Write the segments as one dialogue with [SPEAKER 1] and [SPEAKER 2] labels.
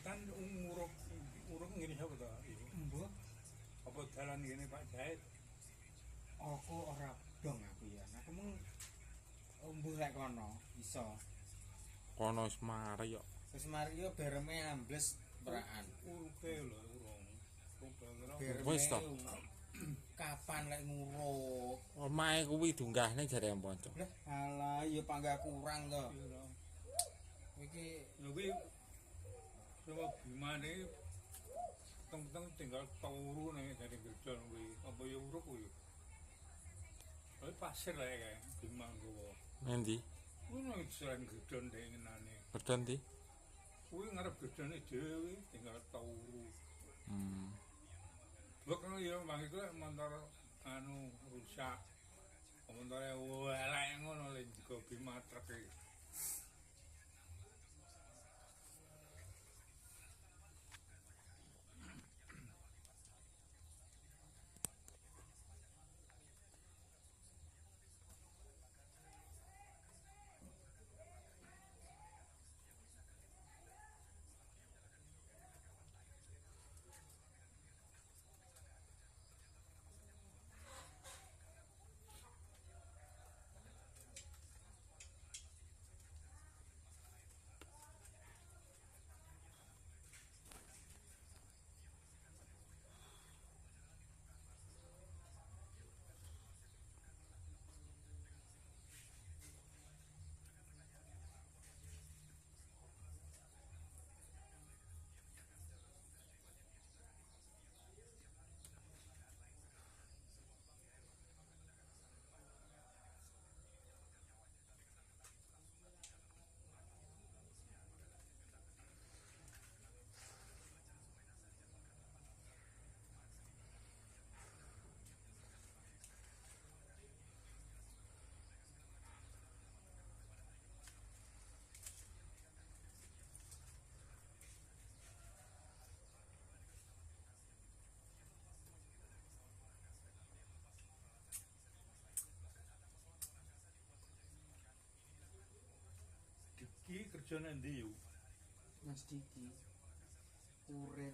[SPEAKER 1] kan uruk ngene sapa to?
[SPEAKER 2] Mbok,
[SPEAKER 1] Apa dalan ngene Pak Jahit?
[SPEAKER 2] aku ora dong aku ya. Aku mung mbuh lek kono iso.
[SPEAKER 3] Kono wis mari kok.
[SPEAKER 2] Wis mari yo bereme ambles peraan.
[SPEAKER 1] Uruke lho urung.
[SPEAKER 2] Bereme
[SPEAKER 3] Wis to.
[SPEAKER 2] Kapan lek nguruk?
[SPEAKER 3] Omahe kuwi dunggahne jare ponco.
[SPEAKER 2] Lah, alah ya panggah kurang to. Iki
[SPEAKER 1] Lho kuwi sama Bimane teng-teng tinggal turu ning dari gereja kuwi. Apa ya uruk kuwi? Kuwi pasir lah kae Bima gowo.
[SPEAKER 3] Endi?
[SPEAKER 1] Kuwi nang jalan gereja ndek ngenane.
[SPEAKER 3] Gedon ndi?
[SPEAKER 1] Kuwi ngarep gerejane dhewe tinggal turu. Bok ya bang itu motor anu rusak. Montore elek ngono le juga Bima truk iki. Iki kerjane ndi yo?
[SPEAKER 2] Mas Diki kurir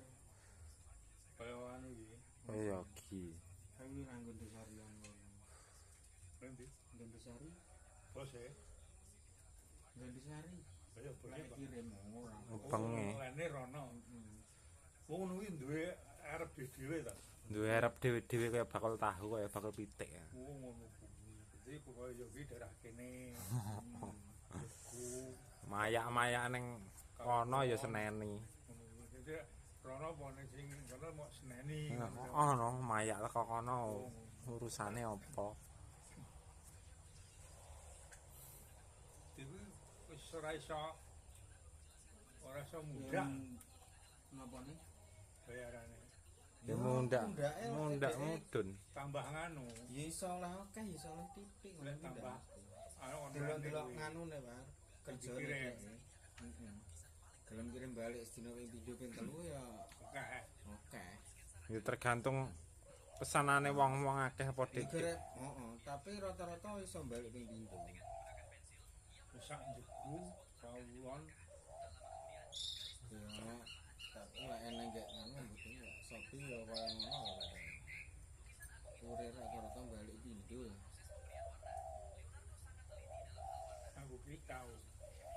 [SPEAKER 1] Kaya anu iki.
[SPEAKER 3] Kaya ki.
[SPEAKER 2] ayo nganggo desarian ngono.
[SPEAKER 1] Endi?
[SPEAKER 2] Gandusari,
[SPEAKER 1] Bose.
[SPEAKER 2] Gandusari.
[SPEAKER 1] Kaya bose
[SPEAKER 2] Lek
[SPEAKER 1] Pak.
[SPEAKER 2] kirim ora.
[SPEAKER 3] Penge.
[SPEAKER 1] Lene rono. Wong ngono kuwi duwe arep dhewe ta.
[SPEAKER 3] Duwe arep dhewe-dhewe kaya bakal tahu kaya bakal pitik ya.
[SPEAKER 1] Wong ngono kuwi. Dadi pokoke yo ki daerah kene.
[SPEAKER 3] Mayak-mayak ning kono ya seneni.
[SPEAKER 1] Jadi rono apa ning sing kono mau seneni.
[SPEAKER 3] Oh no, mayak teko kono urusane apa?
[SPEAKER 1] Iku wis ora iso mudah
[SPEAKER 2] Napa nih?
[SPEAKER 1] bayarane.
[SPEAKER 3] Ya mundak mudun.
[SPEAKER 1] Tambah nganu,
[SPEAKER 2] Ya iso lah oke, iso lah titik ngono
[SPEAKER 1] lek
[SPEAKER 2] kuwi
[SPEAKER 1] tambah
[SPEAKER 2] ndak.
[SPEAKER 1] anu
[SPEAKER 2] Delok-delok
[SPEAKER 1] kuwi.
[SPEAKER 2] nganu nek, Pak. Kerja
[SPEAKER 1] Dikirim.
[SPEAKER 2] Gelem kirim balik sedina ping 7 ping 3 ya
[SPEAKER 1] Oke.
[SPEAKER 2] oke.
[SPEAKER 3] Ya tergantung pesanane wong-wong akeh apa
[SPEAKER 2] Iki
[SPEAKER 3] titik.
[SPEAKER 2] tapi rata-rata iso balik ping 7.
[SPEAKER 1] Wis sak jebu kawulon
[SPEAKER 2] Ya, tapi lek eneng gek ngono mboten ya sopi ya kaya ngono lho. Kurir rata-rata balik pindho.
[SPEAKER 1] aku ki tau.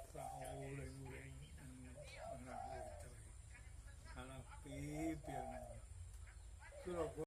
[SPEAKER 1] Sak uleng-uleng anak itu. Anak pipi. Kira